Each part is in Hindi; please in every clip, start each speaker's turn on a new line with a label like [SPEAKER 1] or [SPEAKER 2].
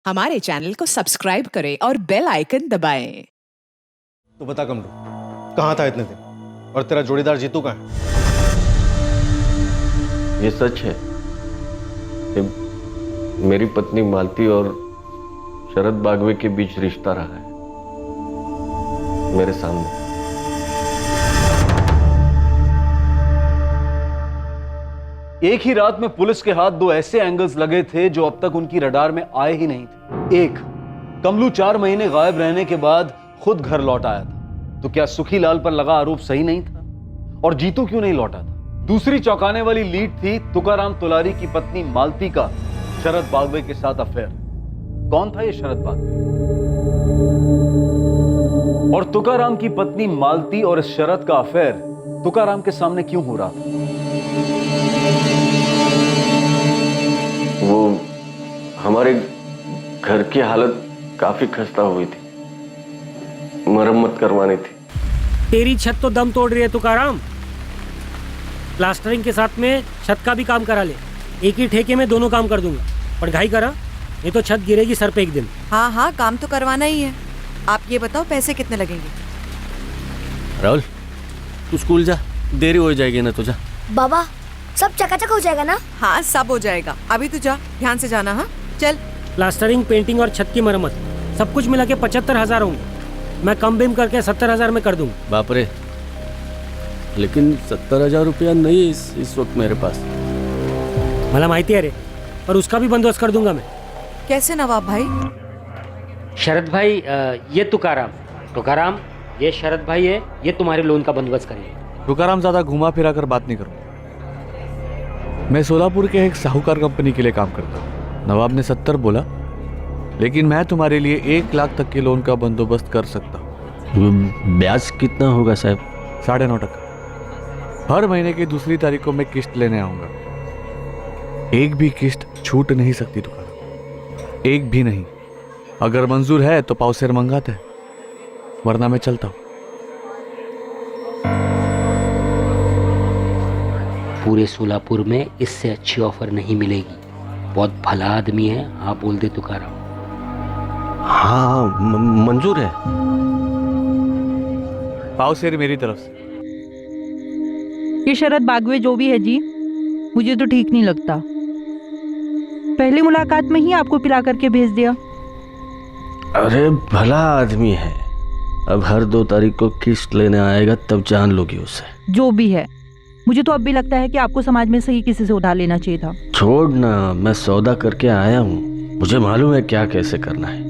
[SPEAKER 1] हमारे चैनल को सब्सक्राइब करें और बेल आइकन दबाएं।
[SPEAKER 2] तो बता कमरू, कहाँ था इतने दिन? और तेरा जोड़ीदार जीतू कहाँ है?
[SPEAKER 3] ये सच है कि मेरी पत्नी मालती और शरद बागवे के बीच रिश्ता रहा है मेरे सामने।
[SPEAKER 4] एक ही रात में पुलिस के हाथ दो ऐसे एंगल्स लगे थे जो अब तक उनकी रडार में आए ही नहीं थे। एक, कमलू 4 महीने गायब रहने के बाद खुद घर लौट आया था, तो क्या सुखीलाल पर लगा आरोप सही नहीं था? और जीतू क्यों नहीं लौटा था? दूसरी चौंकाने वाली लीड थी तुकाराम तुलारी की पत्नी मालती का शरद बागवे के साथ अफेयर। कौन था ये शरद बागवे? और तुकाराम की पत्नी मालती और इस शरद का अफेयर तुकाराम के सामने क्यों हो रहा था?
[SPEAKER 3] वो हमारे घर की हालत काफी खस्ता हुई थी, मरम्मत करवानी थी।
[SPEAKER 5] तेरी छत तो दम तोड़ रही है तुकाराम। प्लास्टरिंग के साथ में छत का भी काम करा ले। एक ही ठेके में दोनों काम कर दूंगा, पर घाई करा नहीं तो छत गिरेगी सर पे एक दिन।
[SPEAKER 6] हाँ काम तो करवाना ही है। आप ये बताओ पैसे कितने लगेंगे?
[SPEAKER 7] राहुल तू स्कूल जा, देरी हो जाएगी ना तो जा।
[SPEAKER 8] बाबा सब चकाचक हो जाएगा ना?
[SPEAKER 6] हाँ सब हो जाएगा, अभी तो जा, ध्यान से जाना। हाँ चल।
[SPEAKER 5] प्लास्टरिंग, पेंटिंग और छत की मरम्मत सब कुछ मिला के 75,000 होंगे। मैं कम बेम करके 70,000 में कर दूंगा।
[SPEAKER 7] बाप रे, लेकिन 70,000 रुपया नहीं इस वक्त मेरे पास।
[SPEAKER 5] मला माहिती है रे, पर उसका भी बंदोबस्त कर दूंगा मैं।
[SPEAKER 6] कैसे नवाब भाई?
[SPEAKER 5] शरद भाई, ये तुकाराम ये शरद भाई है, ये तुम्हारे लोन का बंदोबस्त करेंगे।
[SPEAKER 9] तुकाराम ज्यादा घुमा फिरा कर बात नहीं करूँ। मैं सोलापुर के एक साहूकार कंपनी के लिए काम करता हूँ। नवाब ने 70 बोला, लेकिन मैं तुम्हारे लिए 1 लाख तक के लोन का बंदोबस्त कर सकता हूँ।
[SPEAKER 7] ब्याज कितना होगा साहब?
[SPEAKER 9] 9.5%। हर महीने की दूसरी तारीख को मैं किस्त लेने आऊंगा। एक भी किस्त छूट नहीं सकती तुकाराम, एक भी नहीं। अगर मंजूर है तो पावसेर मंगाते हैं, वरना मैं चलता हूँ।
[SPEAKER 10] पूरे सोलापुर में इससे अच्छी ऑफर नहीं मिलेगी। बहुत भला आदमी है। हाँ बोल दे तुकाराम।
[SPEAKER 7] हाँ मंजूर है।
[SPEAKER 9] पावसेर मेरी तरफ से।
[SPEAKER 11] ये शरद बागवे जो भी है जी, मुझे तो ठीक नहीं लगता। पहली मुलाकात में ही आपको पिला करके भेज दिया।
[SPEAKER 7] अरे भला आदमी है, अब हर 2 तारीख को किस्त लेने आएगा तब जान लोगी उसे।
[SPEAKER 11] जो भी है, मुझे तो अब भी लगता है कि आपको समाज में सही किसी से उधार लेना चाहिए था।
[SPEAKER 7] छोड़ ना, मैं सौदा करके आया हूँ, मुझे मालूम है क्या कैसे करना है।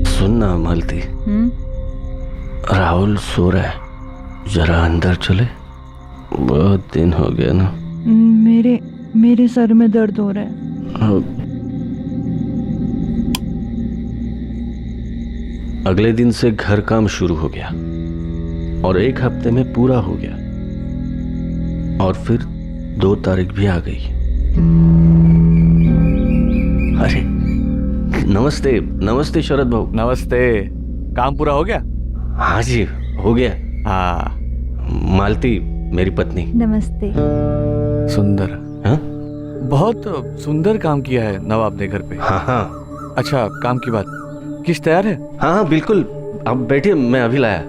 [SPEAKER 7] सुनना मालती, राहुल सो रहा है, जरा अंदर चले। बहुत दिन हो गया ना।
[SPEAKER 11] मेरे सर में दर्द हो रहा है।
[SPEAKER 7] अगले दिन से घर काम शुरू हो गया और 1 हफ्ते में पूरा हो गया, और फिर 2 तारीख भी आ गई। अरे नमस्ते। नमस्ते शरद भाऊ।
[SPEAKER 9] नमस्ते। काम पूरा हो गया?
[SPEAKER 7] हाँ जी हो गया।
[SPEAKER 9] हाँ।
[SPEAKER 7] मालती मेरी पत्नी।
[SPEAKER 11] नमस्ते।
[SPEAKER 9] सुंदर।
[SPEAKER 7] हाँ?
[SPEAKER 9] बहुत सुंदर काम किया है नवाब ने घर पे।
[SPEAKER 7] हाँ।
[SPEAKER 9] अच्छा, काम की बात, किस्त तैयार है?
[SPEAKER 7] हाँ बिल्कुल, आप बैठिए, मैं अभी लाया।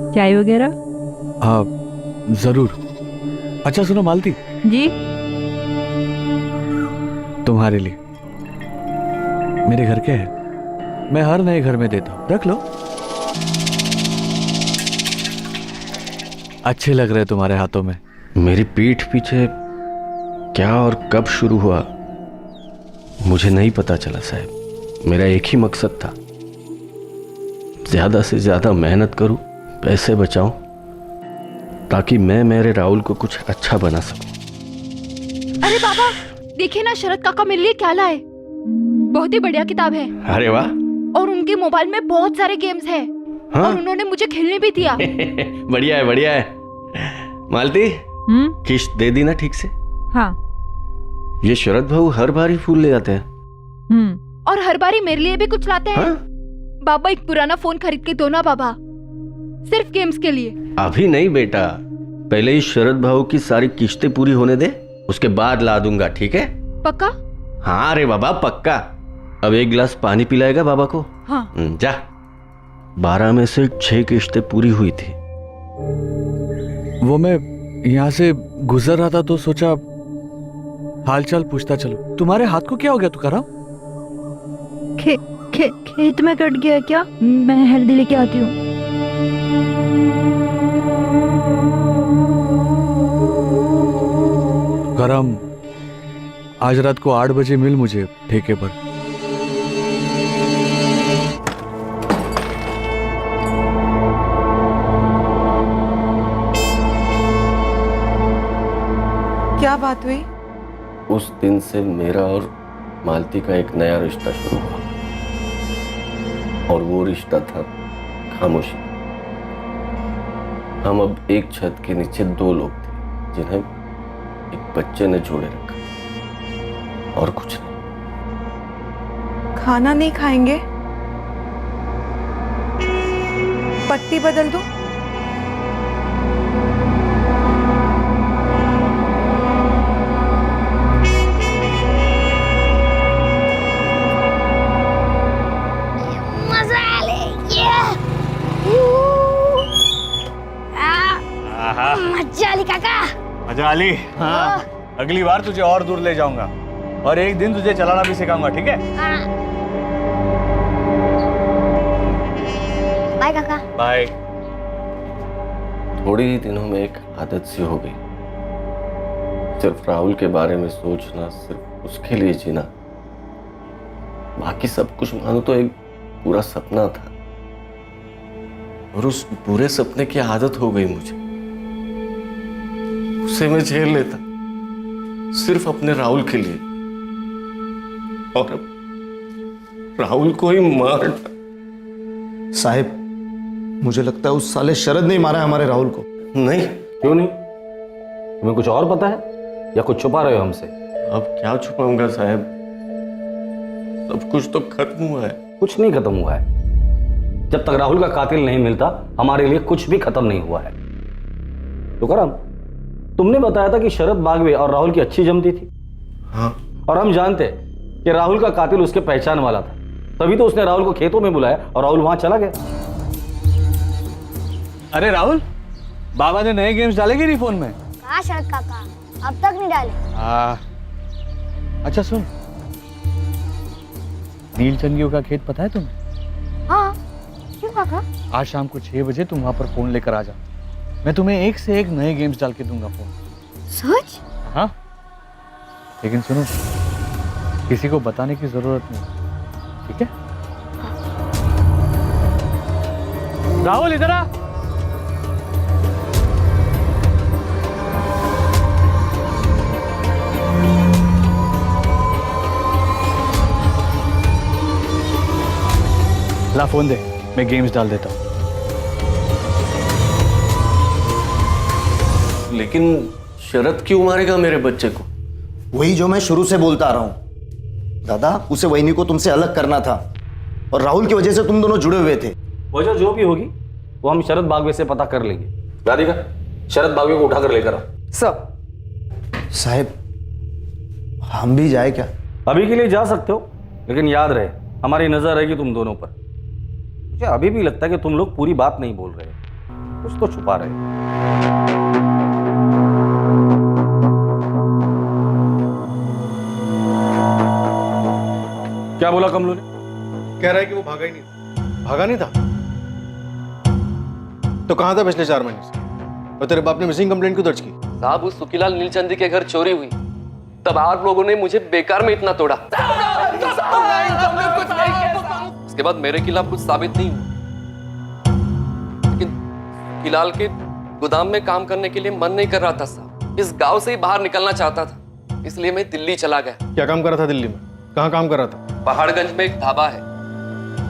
[SPEAKER 11] चाय वगैरह?
[SPEAKER 9] हाँ जरूर। अच्छा सुनो मालती
[SPEAKER 11] जी,
[SPEAKER 9] तुम्हारे लिए मेरे घर के है, मैं हर नए घर में देता हूँ, रख लो। अच्छे लग रहे तुम्हारे हाथों में।
[SPEAKER 7] मेरी पीठ पीछे क्या और कब शुरू हुआ मुझे नहीं पता चला साहब। मेरा एक ही मकसद था, ज्यादा से ज्यादा मेहनत करूं, पैसे बचाऊं, ताकि मैं मेरे राहुल को कुछ अच्छा बना सकूं।
[SPEAKER 8] अरे बाबा देखिए ना, शरद काका मेरे लिए क्या लाए। बहुत ही बढ़िया किताब है।
[SPEAKER 7] अरे वाह।
[SPEAKER 8] और उनके मोबाइल में बहुत सारे गेम्स हैं।
[SPEAKER 7] हाँ?
[SPEAKER 8] और उन्होंने मुझे खेलने भी दिया।
[SPEAKER 7] बढ़िया है बढ़िया है। मालती किस्त दे दी ना ठीक से?
[SPEAKER 11] हाँ।
[SPEAKER 7] ये शरद भाऊ हर बार ही फूल ले जाते हैं।
[SPEAKER 8] और हर बारी मेरे लिए भी कुछ लाते हैं।
[SPEAKER 7] हाँ?
[SPEAKER 8] बाबा एक पुराना फोन खरीद के दो ना बाबा, सिर्फ गेम्स के लिए।
[SPEAKER 7] अभी नहीं बेटा, पहले ही शरद भाऊ की सारी किस्तें पूरी होने दे, उसके बाद ला दूंगा, ठीक है?
[SPEAKER 8] पक्का?
[SPEAKER 7] हाँ रे बाबा पक्का। अब एक गिलास पानी पिलाएगा बाबा को?
[SPEAKER 8] हाँ।
[SPEAKER 7] जा। 12 में से 6 किश्तें पूरी हुई थी।
[SPEAKER 9] वो मैं यहाँ से गुजर रहा था तो सोचा हालचाल पूछता चलो। तुम्हारे हाथ को क्या हो गया तुकाराम?
[SPEAKER 11] खेत में कट गया क्या? मैं हल्दी लेके आती हूँ।
[SPEAKER 9] तुकाराम, आज रात को 8 बजे मिल मुझे ठेके पर।
[SPEAKER 6] क्या बात हुई?
[SPEAKER 3] उस दिन से मेरा और मालती का एक नया रिश्ता शुरू हुआ, और वो रिश्ता था खामोशी। हम अब एक छत के नीचे 2 लोग थे जिन्हें एक बच्चे ने जोड़े रखा, और कुछ नहीं।
[SPEAKER 6] खाना नहीं खाएंगे? पट्टी बदल दो?
[SPEAKER 9] मजा आली। हाँ, अगली बार तुझे और दूर ले जाऊंगा और एक दिन तुझे चलाना भी सिखाऊंगा, ठीक है?
[SPEAKER 8] बाय काका।
[SPEAKER 9] बाय।
[SPEAKER 3] थोड़े ही दिनों में एक आदत सी हो गई, सिर्फ राहुल के बारे में सोचना, सिर्फ उसके लिए जीना। बाकी सब कुछ मानो तो एक पूरा सपना था, और उस पूरे सपने की आदत हो गई मुझे। उसे मैं झेल लेता सिर्फ अपने राहुल के लिए, और अब राहुल को ही मार डाला।
[SPEAKER 2] साहिब, मुझे लगता है उस साले शरद ने मारा है हमारे राहुल को।
[SPEAKER 3] नहीं।
[SPEAKER 4] क्यों नहीं? तुम्हें कुछ और पता है या कुछ छुपा रहे हो हमसे?
[SPEAKER 3] अब क्या छुपाऊंगा साहब, सब कुछ तो खत्म हुआ है।
[SPEAKER 4] कुछ नहीं खत्म हुआ है। जब तक राहुल का कातिल नहीं मिलता हमारे लिए कुछ भी खत्म नहीं हुआ है। तुकाराम, तुमने बताया था कि शरद बागवे और राहुल की अच्छी जमती थी।
[SPEAKER 3] हाँ।
[SPEAKER 4] और हम जानते कि राहुल का कातिल उसके पहचान वाला था, तभी तो उसने राहुल को खेतों में बुलाया और राहुल वहां चला गया।
[SPEAKER 9] अरे राहुल, बाबा ने नए गेम्स डाले कि नहीं फोन में?
[SPEAKER 8] कहाँ शरद काका, अब तक नहीं डाले।
[SPEAKER 9] अच्छा सुन, नीलचंदियों का खेत पता है तुम्हें?
[SPEAKER 8] हाँ, क्यों काका?
[SPEAKER 9] आज शाम को 6 बजे तुम वहां पर फोन लेकर आ जाओ। मैं तुम्हें एक से एक नए गेम्स डाल के दूंगा फोन।
[SPEAKER 8] सच?
[SPEAKER 9] हाँ, लेकिन सुनो, किसी को बताने की जरूरत नहीं, ठीक है? राहुल इधर आ। ला फोन दे, मैं गेम्स डाल देता हूँ।
[SPEAKER 3] लेकिन शरद क्यों मारेगा मेरे बच्चे को?
[SPEAKER 2] वही जो मैं शुरू से बोलता आ रहा हूं दादा, उसे वहीनी को तुमसे अलग करना था, और राहुल की वजह से तुम दोनों जुड़े हुए थे।
[SPEAKER 4] वजह जो भी होगी वो हम शरद बागवे से पता कर लेंगे। राधिका, शरद बागवे को उठाकर लेकर आओ।
[SPEAKER 6] सब
[SPEAKER 2] साहब, हम भी जाए क्या?
[SPEAKER 4] अभी के लिए जा सकते हो, लेकिन याद रहे हमारी नजर रहेगी तुम दोनों पर। मुझे अभी भी लगता है कि तुम लोग पूरी बात नहीं बोल रहे, कुछ तो छुपा रहे हो। क्या बोला कमलू ने?
[SPEAKER 2] कह रहा है कि वो भागा ही नहीं था। भागा नहीं था तो कहां था पिछले 4 महीने से? और तेरे बाप ने मिसिंग कंप्लेंट क्यों दर्ज की?
[SPEAKER 3] साहब, उस सुखीलाल नीलचंदी के घर चोरी हुई, तब आप लोगों ने मुझे बेकार में इतना तोड़ा। उसके बाद मेरे खिलाफ कुछ साबित नहीं हुआ, लेकिन सुखीलाल के गोदाम में काम करने के लिए मन नहीं कर रहा था साहब। इस गांव से ही बाहर निकलना चाहता था, इसलिए मैं दिल्ली चला गया।
[SPEAKER 2] क्या काम कर रहा था दिल्ली में? कहाँ काम कर रहा था?
[SPEAKER 3] पहाड़गंज में एक ढाबा है,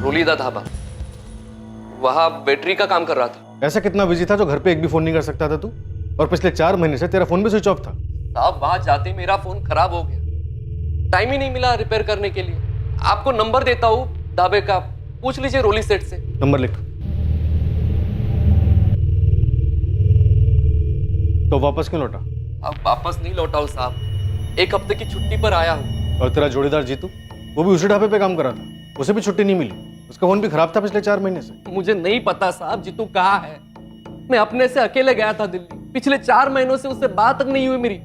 [SPEAKER 3] रोलीदा ढाबा, वहां बैटरी का काम कर रहा था।
[SPEAKER 2] ऐसा कितना बिजी था जो घर पे एक भी फोन नहीं कर सकता था तू? और पिछले 4 महीने से तेरा फोन भी स्विच ऑफ था।
[SPEAKER 3] साहब, वहां जाते मेरा फोन खराब हो गया, टाइम ही नहीं मिला रिपेयर करने के लिए। आपको नंबर देता हूँ ढाबे का, पूछ लीजिए रोली सेठ से।
[SPEAKER 2] नंबर लिख। तो वापस क्यों लौटा?
[SPEAKER 3] अब वापस नहीं लौटा हूँ साहब, 1 हफ्ते की छुट्टी पर आया हूँ।
[SPEAKER 4] और तेरा जोड़ीदार जीतू, वो भी उसी ढाबे पे काम कर रहा था, उसे भी छुट्टी नहीं मिली। उसका फोन भी खराब था पिछले 4 महीने से।
[SPEAKER 3] मुझे नहीं पता साहब जीतू कहाँ है। मैं अपने से अकेले गया था दिल्ली, पिछले 4 महीनों से उससे बात तक नहीं हुई मेरी।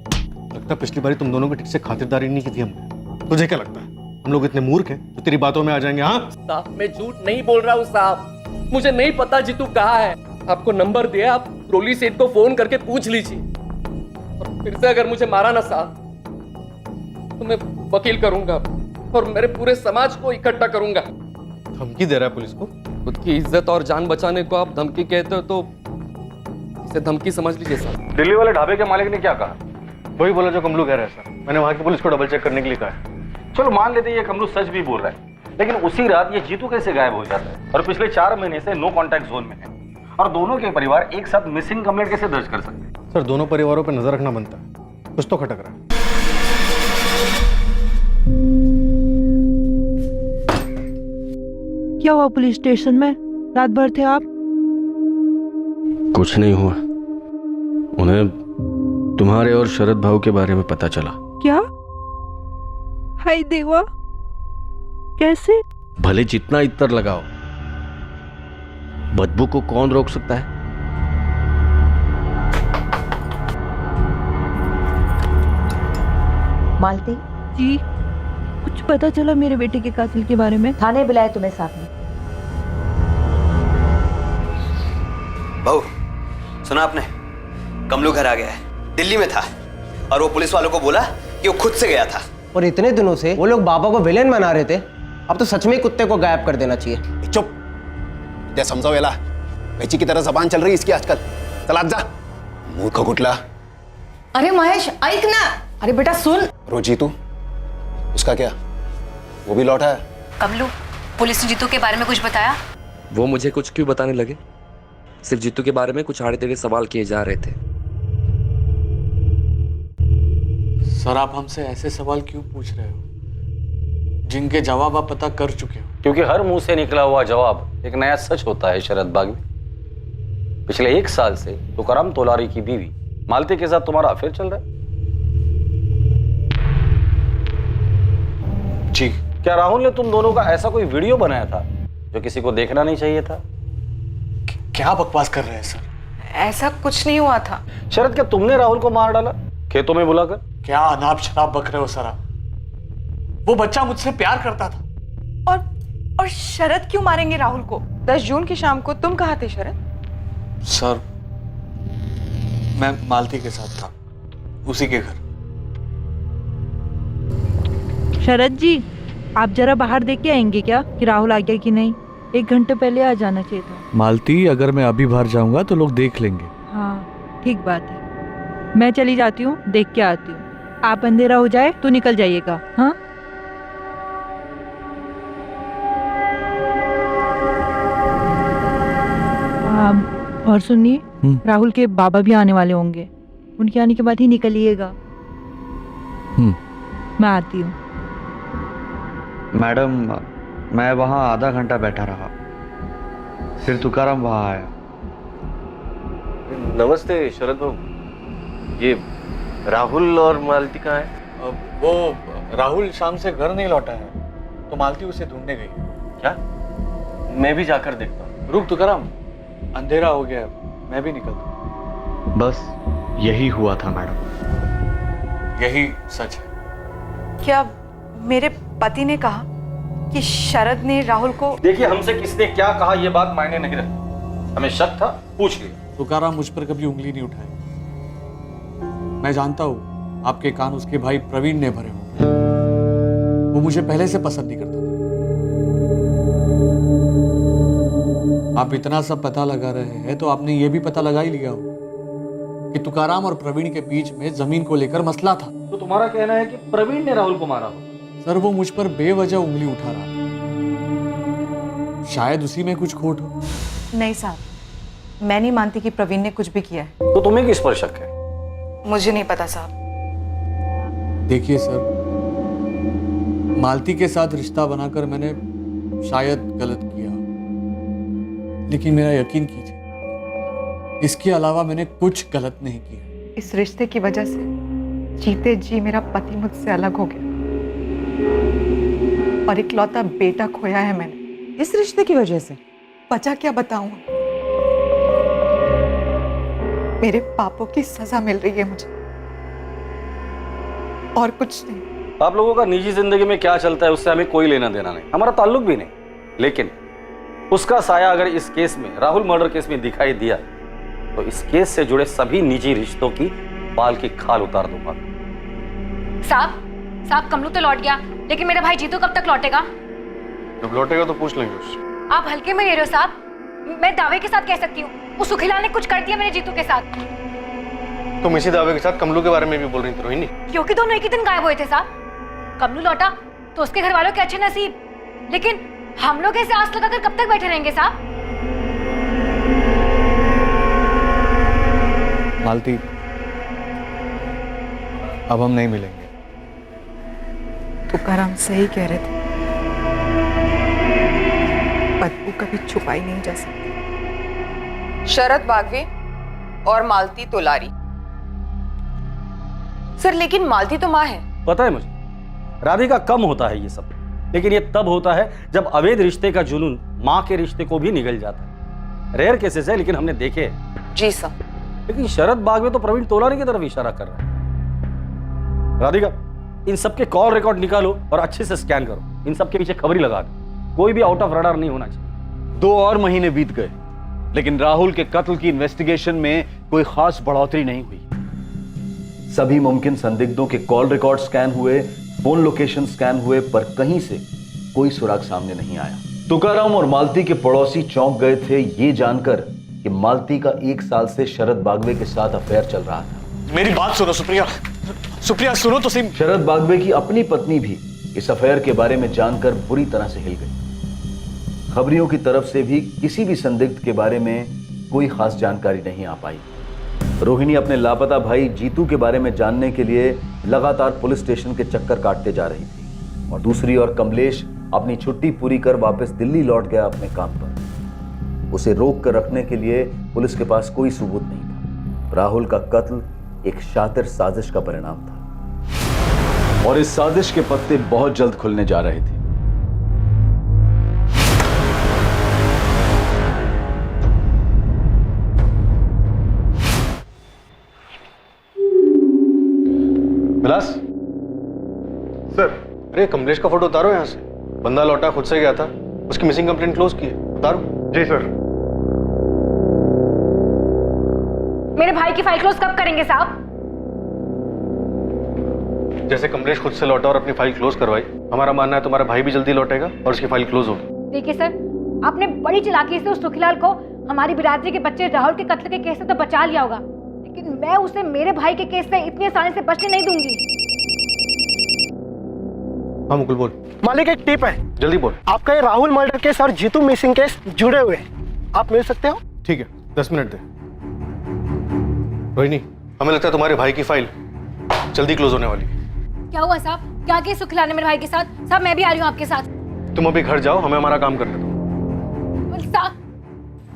[SPEAKER 4] लगता पिछली बारी तुम दोनों की ठीक से खातिरदारी नहीं की थी हमने। तुझे क्या लगता है हम लोग इतने मूर्ख हैं तो तेरी बातों में आ जाएंगे? हाँ
[SPEAKER 3] साहब मैं झूठ नहीं बोल रहा हूँ साहब, मुझे नहीं पता जीतू कहाँ है। आपको नंबर दिया, आप रोली सेठ को फोन करके पूछ लीजिए। और फिर से अगर मुझे मारा ना साहब तो मैं वकील करूंगा और मेरे पूरे समाज को इकट्ठा करूंगा।
[SPEAKER 4] धमकी दे रहा है पुलिस को?
[SPEAKER 3] खुद की इज्जत और जान बचाने को आप धमकी कहते हो तो इसे धमकी समझ लीजिए साहब।
[SPEAKER 4] दिल्ली वाले ढाबे के मालिक ने क्या कहा? वही बोला जो कमलू कह रहा है सर। मैंने वहां की पुलिस को डबल चेक करने के लिए कहा है।
[SPEAKER 12] चलो मान लेते ये कमलू सच भी बोल रहा है, लेकिन उसी रात ये जीतू कैसे गायब हो जाता है और पिछले 4 महीने से नो कांटेक्ट जोन में है, और दोनों के परिवार एक साथ मिसिंग कंप्लेंट कैसे दर्ज कर सकते हैं?
[SPEAKER 4] सर दोनों परिवारों पर नजर रखना बनता है, कुछ तो खटक रहा है।
[SPEAKER 11] क्या हुआ पुलिस स्टेशन में? रात भर थे आप?
[SPEAKER 7] कुछ नहीं हुआ, उन्हें तुम्हारे और शरद भाऊ के बारे में पता चला।
[SPEAKER 11] क्या? हाय देवा, कैसे?
[SPEAKER 7] भले जितना इत्र लगाओ, बदबू को कौन रोक सकता है?
[SPEAKER 13] मालती
[SPEAKER 11] जी, कुछ पता चला मेरे बेटे के कातिल के बारे में?
[SPEAKER 13] थाने बुलाए तुम्हें साहब ने।
[SPEAKER 2] बहू सुना आपने? कमलू घर आ गया है, दिल्ली में था और वो पुलिस वालों को बोला कि वो खुद से गया था।
[SPEAKER 14] और इतने दिनों से वो लोग बाबा को विलेन बना रहे थे, अब तो सच में कुत्ते को गायब कर देना चाहिए।
[SPEAKER 2] चुप, क्या समझाओ एला, बेची की तरह जबान चल रही है इसकी आजकल। चला जा मूर्ख गुटला।
[SPEAKER 6] अरे महेश ऐक ना। अरे बेटा सुन।
[SPEAKER 2] रोजी तू, उसका क्या, वो भी लौटा है?
[SPEAKER 6] कमलू, पुलिस ने जीतू के बारे में कुछ बताया?
[SPEAKER 3] वो मुझे कुछ क्यों बताने लगे? सिर्फ जीतू के बारे में कुछ आड़े टेढ़े सवाल किए जा रहे थे।
[SPEAKER 9] सर आप हमसे ऐसे सवाल क्यों पूछ रहे हो जिनके जवाब आप पता कर चुके हो?
[SPEAKER 12] क्योंकि हर मुंह से निकला हुआ जवाब एक नया सच होता है शरद बागवी। पिछले 1 साल से तुकाराम तोलारी की बीवी मालती के साथ तुम्हारा अफेयर चल रहा है।
[SPEAKER 9] जी।
[SPEAKER 12] क्या राहुल ने तुम दोनों का ऐसा कोई वीडियो बनाया था जो किसी को देखना नहीं चाहिए था?
[SPEAKER 9] क्या बकवास कर रहे हैं सर?
[SPEAKER 6] ऐसा कुछ नहीं हुआ था।
[SPEAKER 12] शरद, क्या तुमने राहुल को मार डाला खेतों में बुलाकर?
[SPEAKER 9] क्या अनाप शनाप बक रहे हो सर आप? वो बच्चा मुझसे प्यार करता था।
[SPEAKER 6] और शरद क्यों मारेंगे राहुल को? 10 जून की शाम को तुम कहाँ थे शरद?
[SPEAKER 9] सर मैं मालती के साथ था, उसी के घर।
[SPEAKER 11] शरद जी, आप जरा बाहर देख के आएंगे क्या कि राहुल आ गया कि नहीं? 1 घंटे पहले आ जाना चाहिए था।
[SPEAKER 9] मालती, अगर मैं अभी बाहर जाऊंगा तो लोग देख लेंगे।
[SPEAKER 11] हाँ ठीक बात है, मैं चली जाती हूँ, देख के आती हूँ। आप अंधेरा हो जाए तो निकल जाइएगा। हाँ और सुनिए, राहुल के बाबा भी आने वाले होंगे, उनके आने के बाद ही निकलिएगा। मैं आती हूँ।
[SPEAKER 15] मैडम, मैं वहाँ आधा घंटा बैठा रहा, फिर तुकाराम वहाँ आया।
[SPEAKER 7] नमस्ते शरद भाऊ, ये राहुल और मालती कहाँ है?
[SPEAKER 9] वो राहुल शाम से घर नहीं लौटा है, तो मालती उसे ढूंढने गई।
[SPEAKER 7] क्या? मैं भी जाकर देखता हूँ।
[SPEAKER 9] रुक तुकाराम, अंधेरा हो गया, मैं भी निकलता हूँ।
[SPEAKER 15] बस यही हुआ था मैडम।
[SPEAKER 9] यही सच है।
[SPEAKER 6] क्या मेरे पति ने कहा कि शरद ने राहुल को?
[SPEAKER 12] देखिए, हमसे किसने क्या कहा ये बात मायने नहीं रखती। हमें शक था, पूछ लिया।
[SPEAKER 9] तुकाराम मुझ पर कभी उंगली नहीं उठाई। मैं जानता हूँ आपके कान उसके भाई प्रवीण ने भरे होंगे। वो मुझे पहले से पसंद नहीं करता था। आप इतना सब पता लगा रहे हैं तो आपने ये भी पता लगा ही लिया हो कि तुकाराम और प्रवीण के बीच में जमीन को लेकर मसला था।
[SPEAKER 12] तो तुम्हारा कहना है कि प्रवीण ने राहुल को मारा हो?
[SPEAKER 9] सर, वो मुझ पर बेवजह उंगली उठा रहा था, शायद उसी में कुछ खोट हो।
[SPEAKER 6] नहीं साहब, मैं नहीं मानती कि प्रवीण ने कुछ भी किया है।
[SPEAKER 12] तो तुम्हें किस पर शक है?
[SPEAKER 6] मुझे नहीं पता साहब।
[SPEAKER 9] देखिए सर, मालती के साथ रिश्ता बनाकर मैंने शायद गलत किया, लेकिन मेरा यकीन कीजिए, इसके अलावा मैंने कुछ गलत नहीं किया।
[SPEAKER 6] इस रिश्ते की वजह से जीते जी मेरा पति मुझसे अलग हो गया और इकलौता बेटा खोया है मैंने
[SPEAKER 1] इस रिश्ते की वजह से।
[SPEAKER 6] वजह क्या बताऊं, मेरे पापों की सजा मिल रही है मुझे, और कुछ नहीं।
[SPEAKER 12] आप लोगों का निजी जिंदगी में क्या चलता है उससे हमें कोई लेना देना नहीं, हमारा ताल्लुक भी नहीं। लेकिन उसका साया अगर इस केस में, राहुल मर्डर केस में दिखाई दिया तो इस केस से जुड़े सभी निजी रिश्तों की बाल की खाल उतार दूंगा।
[SPEAKER 8] साहब कमलू तो लौट गया, लेकिन मेरा भाई जीतू कब तक लौटेगा?
[SPEAKER 15] जब लौटेगा तो पूछ लेंगे उससे।
[SPEAKER 8] आप हल्के में ले रहे हो साहब, मैं दावे के साथ कह सकती हूँ उस सुखीलाल ने कुछ कर दिया मेरे जीतू के साथ।
[SPEAKER 15] तुम इसी दावे के साथ कमलू के बारे में भी बोल रही थी रोहिणी?
[SPEAKER 8] क्योंकि दोनों एक ही दिन गायब हुए थे साहब। कमलू लौटा तो उसके घर वालों के अच्छे नसीब, लेकिन हम लोग ऐसे आस लगाकर कब तक बैठे रहेंगे साहब?
[SPEAKER 15] मालती, अब हम नहीं मिलेंगे।
[SPEAKER 6] तुकाराम सही कह रहे थे, बदबू कभी छुपाई नहीं जा सकती।
[SPEAKER 1] शरद बागवे और मालती तोलारी। सर लेकिन मालती तो माँ है।
[SPEAKER 12] पता है मुझे, राधिका कम होता है ये सब, लेकिन ये तब होता है जब अवैध रिश्ते का जुनून माँ के रिश्ते को भी निगल जाता है। रेयर केसेस है लेकिन हमने देखे हैं।
[SPEAKER 1] जी सर।
[SPEAKER 12] लेकिन शरद बागवे तो प्रवीण तोलारी की तरफ इशारा कर रहा है। राधिका, इन सबके कॉल रिकॉर्ड निकालो और अच्छे से स्कैन करो, इन सबके पीछे खबरी लगा दो, कोई भी आउट ऑफ रडार नहीं होना चाहिए।
[SPEAKER 4] 2 और महीने बीत गए, लेकिन राहुल के कत्ल की इन्वेस्टिगेशन में कोई खास बढ़ोतरी नहीं हुई। सभी मुमकिन संदिग्धों के कॉल रिकॉर्ड स्कैन हुए, फोन लोकेशन स्कैन हुए, पर कहीं से कोई सुराग सामने नहीं आया। तुकाराम और मालती के पड़ोसी चौंक गए थे ये जानकर कि मालती का 1 साल से शरद बागवे के साथ अफेयर चल रहा था।
[SPEAKER 15] मेरी बात सुनो सुप्रिया, सुप्रिया सुनो तो सही।
[SPEAKER 4] शरद बागवे की अपनी पत्नी भी इस अफेयर के बारे में जानकर बुरी तरह से हिल गई। खबरियों की तरफ से भी किसी भी संदिग्ध के बारे में कोई खास जानकारी नहीं आ पाई। रोहिणी अपने लापता भाई जीतू के बारे में जानने के लिए लगातार पुलिस स्टेशन के चक्कर काटते जा रही थी, और दूसरी ओर कमलेश अपनी छुट्टी पूरी कर वापस दिल्ली लौट गया अपने काम पर। उसे रोक कर रखने के लिए पुलिस के पास कोई सबूत नहीं था। राहुल का कत्ल एक शातिर साजिश का परिणाम था, और इस साजिश के पत्ते बहुत जल्द खुलने जा रहे थे।
[SPEAKER 15] विलास सर, अरे कमलेश का फोटो उतारो यहाँ से। बंदा लौटा, खुद से गया था, उसकी मिसिंग कंप्लेंट क्लोज की है, उतारो। जी सर।
[SPEAKER 8] मेरे भाई की फाइल क्लोज कब करेंगे साहब?
[SPEAKER 15] जैसे कमलेश खुद से लौटा और अपनी फाइल क्लोज करवाई, हमारा मानना है तुम्हारा भाई भी जल्दी लौटेगा और उसकी फाइल क्लोज होगी।
[SPEAKER 8] देखिए सर, आपने बड़ी चालाकी से उस सुखीलाल को हमारी बिरादरी के बच्चे राहुल के कत्ल के केस से तो बचा लिया होगा, लेकिन मैं उसे मेरे भाई के केस से इतनी आसानी से बचने नहीं दूंगी।
[SPEAKER 15] हाँ मुकुल बोल।
[SPEAKER 13] मालिक एक टिप है,
[SPEAKER 15] जल्दी बोल।
[SPEAKER 13] आपका ये राहुल मर्डर केस और जीतू मिसिंग केस जुड़े हुए हैं, आप मिल सकते हो?
[SPEAKER 15] ठीक है, 10 मिनट दे। रोहिणी, हमें लगता है तुम्हारे भाई की फाइल जल्दी क्लोज होने वाली है।
[SPEAKER 8] क्या हुआ साहब? क्या केस सुखीलाल ने मेरे भाई के साथ? साहब मैं भी आ रही हूँ आपके साथ।
[SPEAKER 15] तुम अभी घर जाओ, हमें हमारा काम करने दो।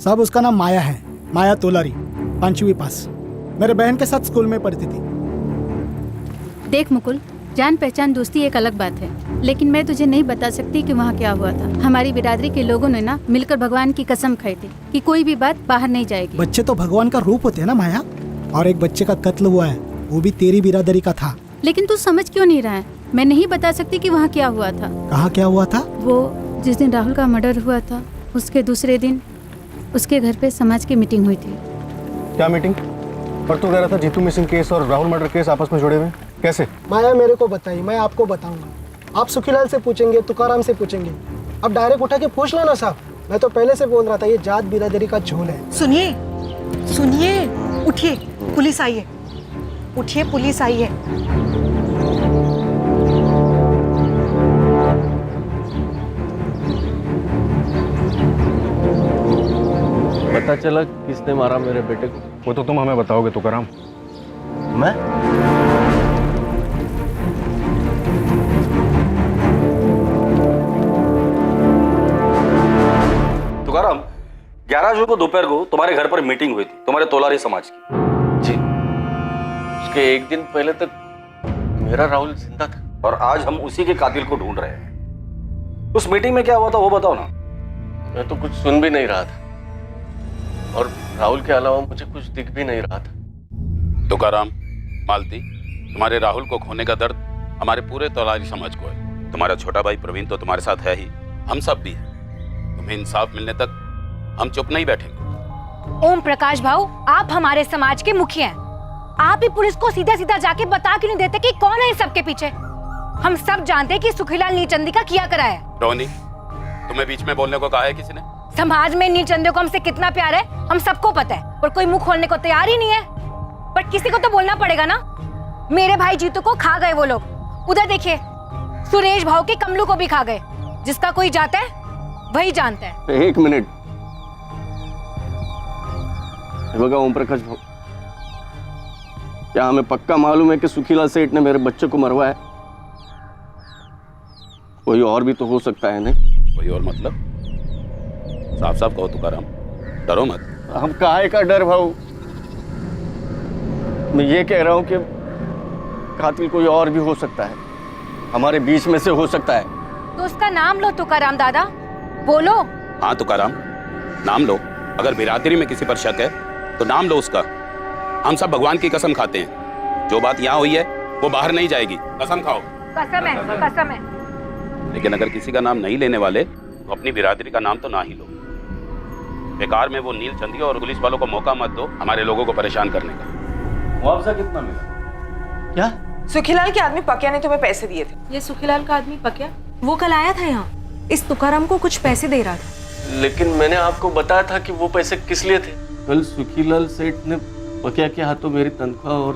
[SPEAKER 13] साहब उसका नाम माया है, माया तोलारी, 5वीं पास, मेरे बहन के साथ स्कूल में पढ़ती थी।
[SPEAKER 16] देख मुकुल, जान पहचान दोस्ती एक अलग बात है, लेकिन मैं तुझे नहीं बता सकती कि वहाँ क्या हुआ था। हमारी बिरादरी के लोगों ने ना मिलकर भगवान की कसम खाई थी कि कोई भी बात बाहर नहीं जाएगी।
[SPEAKER 13] बच्चे तो भगवान का रूप होते हैं ना माया, और एक बच्चे का कत्ल हुआ है, वो भी तेरी बिरादरी का था।
[SPEAKER 16] लेकिन तू समझ क्यों नहीं रहा है? मैं नहीं बता सकती कि वहाँ क्या हुआ था।
[SPEAKER 13] कहाँ क्या हुआ था?
[SPEAKER 16] वो जिस दिन राहुल का मर्डर हुआ था, उसके दूसरे दिन उसके घर पे समाज की मीटिंग हुई थी।
[SPEAKER 15] क्या मीटिंग? पर तू कह रहा था जीतू मिसिंग केस और राहुल मर्डर केस आपस में जुड़े हुए, कैसे?
[SPEAKER 13] माया मेरे को बताइए, मैं आपको बताऊंगा। आप सुखीलाल से पूछेंगे, तुकाराम से पूछेंगे, अब डायरेक्ट उठा के पूछ लो ना साहब। मैं तो पहले से बोल रहा था ये जात बिरादरी का झोल है।
[SPEAKER 6] सुनिए सुनिए, उठिए, पुलिस आई है, उठिए, पुलिस आई है।
[SPEAKER 7] पता चला किसने मारा मेरे बेटे को?
[SPEAKER 15] वो तो तुम हमें बताओगे तुकाराम।
[SPEAKER 7] मैं?
[SPEAKER 12] तुकाराम, 11 जून को दोपहर को तुम्हारे घर पर मीटिंग हुई थी, तुम्हारे तोलारी समाज की।
[SPEAKER 3] जी, उसके एक दिन पहले तक
[SPEAKER 7] मेरा राहुल जिंदा था
[SPEAKER 12] और आज हम उसी के कातिल को ढूंढ रहे हैं। उस मीटिंग में क्या हुआ था वो बताओ ना।
[SPEAKER 7] मैं तो कुछ सुन भी नहीं रहा था और राहुल के अलावा मुझे कुछ दिख भी नहीं रहा था।
[SPEAKER 17] तुकाराम, मालती, तुम्हारे राहुल को खोने का दर्द हमारे पूरे तौलारी समाज को है। तुम्हारा छोटा भाई प्रवीण तो तुम्हारे साथ है ही, हम सब भी हैं। तुम्हें इंसाफ मिलने तक हम चुप नहीं बैठेंगे।
[SPEAKER 8] ओम प्रकाश भाऊ, आप हमारे समाज के मुखिया हैं। आप ही पुलिस को सीधा सीधा जाके बता क्यों नहीं देते कि कौन है इस सबके पीछे? हम सब जानते हैं कि सुखीलाल नीलचंदी का किया करा है।
[SPEAKER 17] रोनी, तुम्हें बीच में बोलने को कहा है किसी ने?
[SPEAKER 8] समाज में नीलचंदी को हमसे कितना प्यार है हम सबको पता है, पर कोई मुंह खोलने को तैयार ही नहीं है। पर किसी को तो बोलना पड़ेगा ना। मेरे भाई जीतू को खा गए वो लोग। उधर देखिए, सुरेश भाव के कमलू को भी खा गए। जिसका कोई जाता है वही जानता है।
[SPEAKER 7] एक मिनट, बघा ओम प्रकाश भाऊ, क्या हमें पक्का मालूम है कि सुखीलाल सेठ ने मेरे बच्चे को मरवाया? कोई और भी तो हो सकता है नहीं?
[SPEAKER 17] कोई और मतलब? साफ साफ कहो तुकाराम, डरो मत।
[SPEAKER 7] हम काहे का डर भाऊ? मैं ये कह रहा हूं कि कातिल कोई और भी हो सकता है, हमारे बीच में से हो सकता है।
[SPEAKER 8] तो उसका नाम लो तुकाराम दादा, बोलो।
[SPEAKER 17] हाँ तुकाराम, नाम लो। अगर बिरादरी में किसी पर शक है तो नाम लो उसका। हम सब भगवान की कसम खाते हैं, जो बात यहाँ हुई है वो बाहर नहीं जाएगी। कसम खाओ।
[SPEAKER 8] कसम है, कसम है।
[SPEAKER 17] लेकिन अगर किसी का नाम नहीं लेने वाले तो अपनी बिरादरी का नाम तो ना ही लो। बेकार में वो नीलचंदी और पुलिस वालों को मौका मत दो हमारे लोगों को परेशान करने का।
[SPEAKER 12] मुआवजा कितना मिला?
[SPEAKER 14] क्या?
[SPEAKER 6] सुखीलाल के आदमी पकिया ने तुम्हें पैसे दिए थे।
[SPEAKER 18] ये सुखीलाल का आदमी पकिया, वो कल आया था यहाँ, इस तुकाराम को कुछ पैसे दे रहा था।
[SPEAKER 7] लेकिन मैंने आपको बताया था कि वो पैसे किस लिए थे। कल सुखीलाल सेठ ने पकिया के हाथों मेरी तनख्वाह और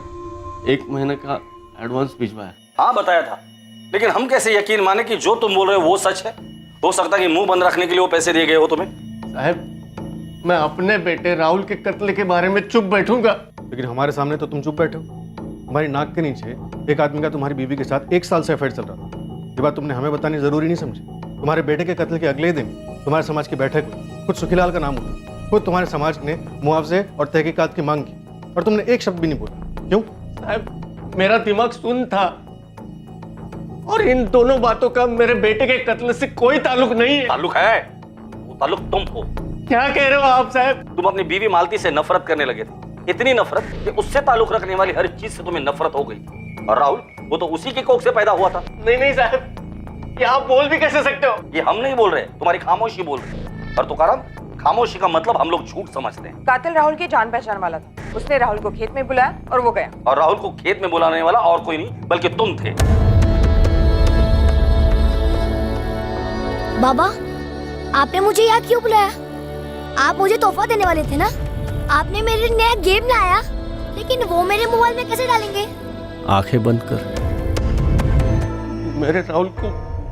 [SPEAKER 7] 1 महीने का एडवांस भिजवाया।
[SPEAKER 12] हाँ बताया था, लेकिन हम कैसे यकीन माने कि जो तुम बोल रहे हो वो सच है? हो सकता है कि मुंह बंद रखने के लिए वो पैसे दिए गए हो तुम्हें।
[SPEAKER 7] साहब, मैं अपने बेटे राहुल के कत्ल के बारे में चुप बैठूंगा?
[SPEAKER 15] लेकिन हमारे सामने तो तुम चुप बैठे हो। हमारी नाक के नीचे एक आदमी का तुम्हारी बीवी के साथ 1 साल से अफेयर चल रहा था। ये बात तुमने हमें बतानी जरूरी नहीं समझी। तुम्हारे बेटे के कत्ल के अगले दिन तुम्हारे समाज की बैठक में खुद सुखीलाल का नाम उठा। खुद तुम्हारे समाज ने मुआवजे और तहकीकात की मांग की और तुमने एक शब्द भी नहीं बोला। क्यों?
[SPEAKER 7] साहब, मेरा दिमाग सुन था और इन दोनों बातों का मेरे बेटे के कत्ल से कोई ताल्लुक नहीं है।
[SPEAKER 12] ताल्लुक है, वो ताल्लुक तुम हो।
[SPEAKER 7] क्या कह रहे हो आप साहब?
[SPEAKER 12] तुम अपनी बीवी मालती से नफरत करने लगे थे, इतनी नफरत कि उससे ताल्लुक रखने वाली हर चीज से तुम्हें नफरत हो गई। और राहुल, वो तो उसी की कोख से पैदा हुआ था।
[SPEAKER 7] नहीं नहीं साहब, ये आप बोल भी कैसे सकते हो?
[SPEAKER 12] ये हम नहीं बोल रहे, तुम्हारी खामोशी बोल रही। और तुकाराम, खामोशी का मतलब हम लोग झूठ समझते हैं।
[SPEAKER 6] कातिल राहुल की जान पहचान वाला था। उसने राहुल को खेत में बुलाया और वो गया।
[SPEAKER 12] और राहुल को खेत में बुलाने वाला और कोई नहीं बल्कि तुम थे।
[SPEAKER 19] बाबा, आपने मुझे यहाँ क्यों बुलाया? आप मुझे तोहफा देने वाले थे ना? आपने मेरे लिए नया गेम लाया, लेकिन वो मेरे मोबाइल में कैसे डालेंगे?
[SPEAKER 7] आंखें बंद कर। मेरे राहुल को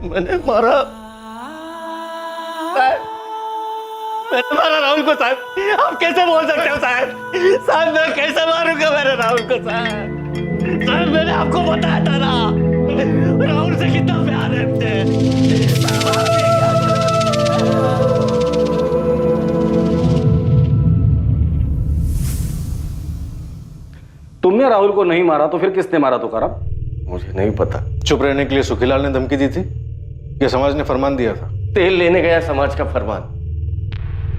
[SPEAKER 7] मैंने मारा। मैंने मारा राहुल को साहब। आप कैसे बोल सकते हो साहब? साहब, मैं कैसे मारूंगा मेरे राहुल को साहब? साहब, मैंने आपको बताया था ना, राहुल से कितना प्यार है मुझे।
[SPEAKER 12] तुमने राहुल को नहीं मारा तो फिर किसने मारा तुकाराम?
[SPEAKER 7] मुझे नहीं पता।
[SPEAKER 15] चुप रहने के लिए सुखीलाल ने धमकी दी थी या समाज ने फरमान दिया था?
[SPEAKER 7] तेल लेने गया समाज का फरमान।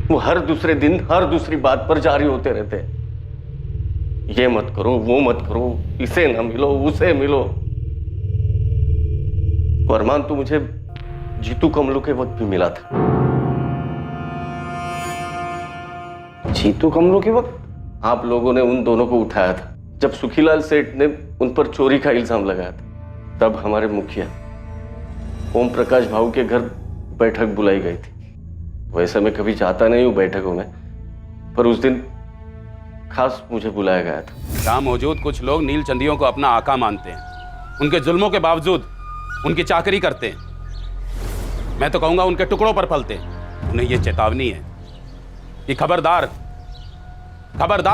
[SPEAKER 7] वो हर दूसरे दिन हर दूसरी बात पर जारी होते रहते हैं। ये मत करो, वो मत करो, इसे न मिलो, उसे मिलो। फरमान तो मुझे जीतू कमलू के वक्त भी मिला था।
[SPEAKER 12] जीतू कमलू के वक्त?
[SPEAKER 7] आप लोगों ने उन दोनों को उठाया था जब सुखीलाल सेठ ने उन पर चोरी का इल्जाम लगाया था। तब हमारे मुखिया ओम प्रकाश भाऊ के घर बैठक बुलाई गई थी। वैसे मैं कभी जाता नहीं हूं बैठकों में, पर उस दिन खास मुझे बुलाया गया था।
[SPEAKER 17] यहाँ मौजूद कुछ लोग नीलचंदियों को अपना आका मानते हैं। उनके जुल्मों के बावजूद उनकी चाकरी करते हैं। मैं तो कहूंगा उनके टुकड़ों पर पलते हैं। उन्हें यह चेतावनी है कि खबरदार,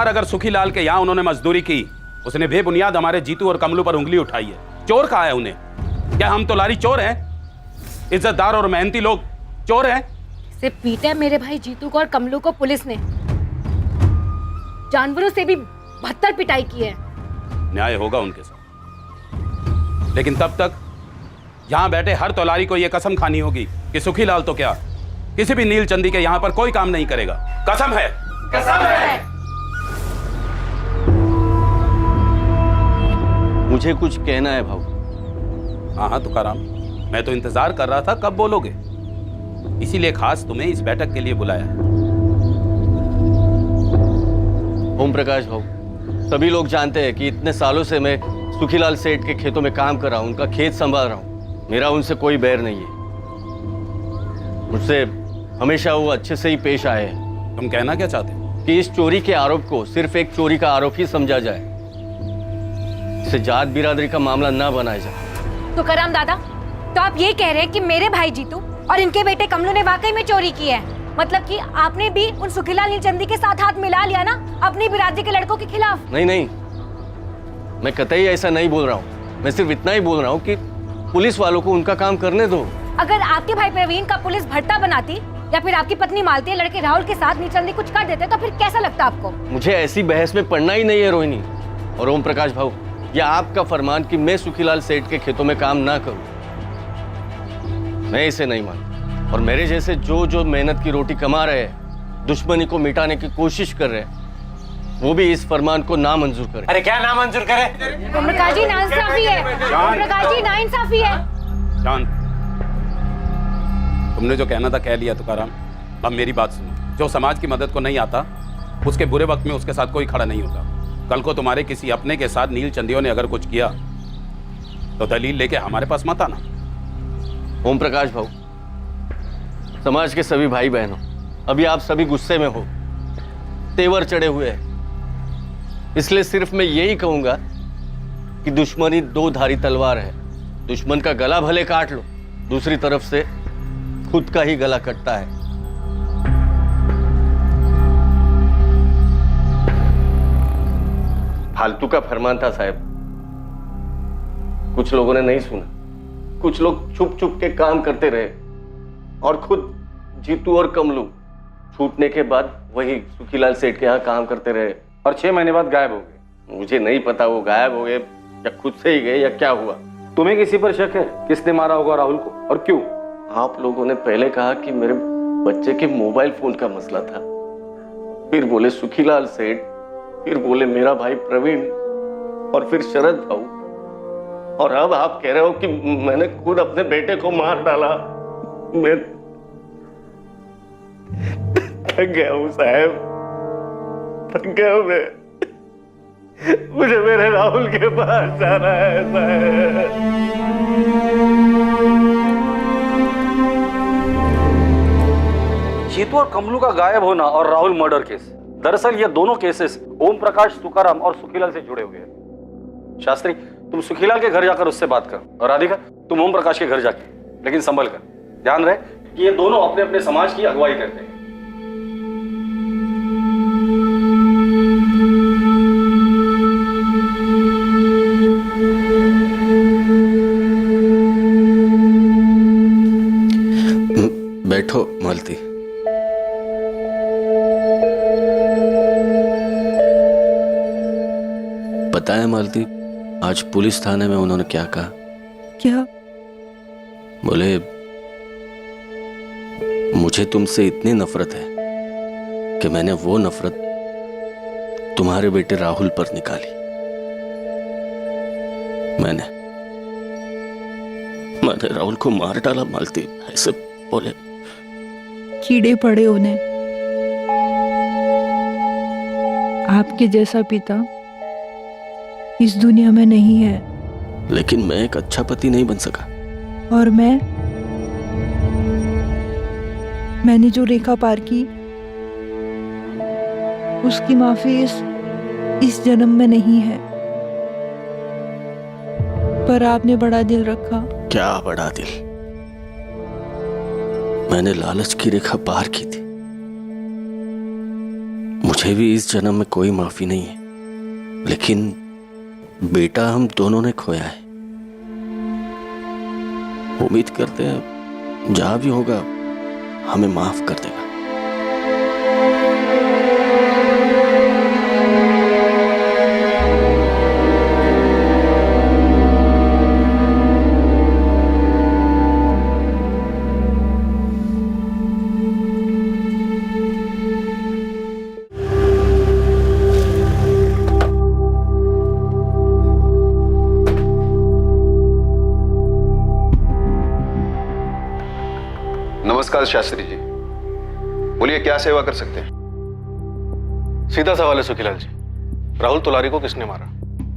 [SPEAKER 17] अगर सुखीलाल के यहाँ उन्होंने मजदूरी की, उसने बेबुनियाद हमारे जीतू और कमलू पर उंगली उठाई है। चोर कहा है उन्हें? क्या हम तो लारी चोर हैं? इज्जतदार और मेहनती लोग चोर हैं?
[SPEAKER 8] सिर्फ पीटा मेरे भाई जीतू को और कमलू को पुलिस ने। जानवरों से भी बदतर पिटाई की है।
[SPEAKER 17] न्याय होगा उनके साथ। लेकिन तब तक यहां बैठे हर तौलारी को यह कसम खानी होगी कि सुखीलाल तो क्या, किसी भी नील चंदी के यहां पर कोई काम नहीं करेगा। कसम है।
[SPEAKER 12] कसम है।
[SPEAKER 7] मुझे कुछ कहना है भाऊ।
[SPEAKER 17] हाँ हाँ तुकाराम, मैं तो इंतजार कर रहा था कब बोलोगे, इसीलिए खास तुम्हें इस बैठक के लिए बुलाया है।
[SPEAKER 7] ओम प्रकाश भाऊ, सभी लोग जानते हैं कि इतने सालों से मैं सुखीलाल सेठ के खेतों में काम कर रहा हूं, उनका खेत संभाल रहा हूं। मेरा उनसे कोई बैर नहीं है, मुझसे हमेशा वो अच्छे से ही पेश आए हैं।
[SPEAKER 17] तुम कहना क्या चाहते हो?
[SPEAKER 7] कि इस चोरी के आरोप को सिर्फ एक चोरी का आरोप ही समझा जाए, इसे जात बिरादरी का मामला ना बनाया जाए।
[SPEAKER 8] तुकाराम दादा, तो आप ये कह रहे हैं कि मेरे भाई जीतू और इनके बेटे कमलू ने वाकई में चोरी की है? मतलब कि आपने भी उन सुखीलाल नीलचंदी के साथ हाथ मिला लिया ना अपनी बिरादरी के लड़कों के खिलाफ?
[SPEAKER 7] नहीं नहीं, मैं कतई ऐसा नहीं बोल रहा हूँ। मैं सिर्फ इतना ही बोल रहा हूँ कि पुलिस वालों को उनका काम करने दो।
[SPEAKER 8] अगर आपके भाई प्रवीण का पुलिस भट्टा बनाती या फिर आपकी पत्नी मालती लड़के राहुल के साथ नीलचंदी कुछ कर देते तो फिर कैसा लगता आपको?
[SPEAKER 7] मुझे ऐसी बहस में पड़ना ही नहीं है रोहिणी और ओम प्रकाश भाऊ। यह आपका फरमान कि मैं सुखीलाल सेठ के खेतों में काम ना करूं, मैं इसे नहीं मानता। और मेरे जैसे जो जो मेहनत की रोटी कमा रहे हैं, दुश्मनी को मिटाने की कोशिश कर रहे हैं, वो भी इस फरमान को नामंजूर करें।
[SPEAKER 14] अरे क्या नामंजूर करे?
[SPEAKER 8] ओम प्रकाश जी नाइंसाफी है। ओम प्रकाश जी नाइंसाफी है।
[SPEAKER 17] शांत। तुमने जो कहना था कह लिया तुकाराम, अब मेरी बात सुनो। जो समाज की मदद को नहीं आता, उसके बुरे वक्त में उसके साथ कोई खड़ा नहीं होता। कल को तुम्हारे किसी अपने के साथ नील चंदियों ने अगर कुछ किया तो दलील लेके हमारे पास मत आना।
[SPEAKER 7] ओम प्रकाश भाऊ, समाज के सभी भाई बहनों, अभी आप सभी गुस्से में हो, तेवर चढ़े हुए हैं, इसलिए सिर्फ मैं यही कहूंगा कि दुश्मनी दो धारी तलवार है। दुश्मन का गला भले काट लो, दूसरी तरफ से खुद का ही गला कटता है। फालतू का फरमान था साहब, कुछ लोगों ने नहीं सुना। कुछ लोग छुप छुप के काम करते रहे और खुद जीतू और कमलू छूटने के बाद वही सुखीलाल सेठ के यहाँ काम करते रहे
[SPEAKER 12] और 6 महीने बाद गायब हो गए।
[SPEAKER 7] मुझे नहीं पता वो गायब हो गए या खुद से ही गए या क्या हुआ।
[SPEAKER 12] तुम्हें किसी पर शक है? किसने मारा होगा राहुल को और क्यों?
[SPEAKER 7] आप लोगों ने पहले कहा कि मेरे बच्चे के मोबाइल फोन का मसला था, फिर बोले सुखीलाल सेठ, फिर बोले मेरा भाई प्रवीण और फिर शरद भाऊ, और अब आप कह रहे हो कि मैंने खुद अपने बेटे को मार डाला। मैं थक गया हूं साहब, थक गया हूं मैं। मुझे मेरे राहुल के पास जाना है साहब।
[SPEAKER 12] जीतू और कमलू का गायब होना और राहुल मर्डर केस, दरअसल ये दोनों केसेस ओम प्रकाश, तुकाराम और सुखीलाल से जुड़े हुए हैं। शास्त्री, तुम सुखीलाल के घर जाकर उससे बात कर, और राधिका तुम ओम प्रकाश के घर जाके, लेकिन संभल कर। ध्यान रहे कि ये दोनों अपने अपने समाज की अगुवाई करते हैं।
[SPEAKER 7] बैठो मालती। पता है मालती, आज पुलिस थाने में उन्होंने क्या कहा?
[SPEAKER 11] क्या?
[SPEAKER 7] बोले मुझे तुमसे इतनी नफरत है कि मैंने वो नफरत तुम्हारे बेटे राहुल पर निकाली। मैंने राहुल को मार डाला मालती, ऐसे बोले।
[SPEAKER 11] कीड़े पड़े उन्हें, आपके जैसा पिता इस दुनिया में नहीं है।
[SPEAKER 7] लेकिन मैं एक अच्छा पति नहीं बन सका।
[SPEAKER 11] और मैंने जो रेखा पार की उसकी माफी इस जन्म में नहीं है। पर आपने बड़ा दिल रखा।
[SPEAKER 7] क्या बड़ा दिल? मैंने लालच की रेखा पार की थी। मुझे भी इस जन्म में कोई माफी नहीं है, लेकिन बेटा हम दोनों ने खोया है। उम्मीद करते हैं जहां भी होगा हमें माफ कर देगा।
[SPEAKER 15] नमस्कार शास्त्री जी, बोलिए क्या सेवा कर सकते हैं? सीधा सवाल है सुखीलाल जी, राहुल तुलारी को किसने मारा?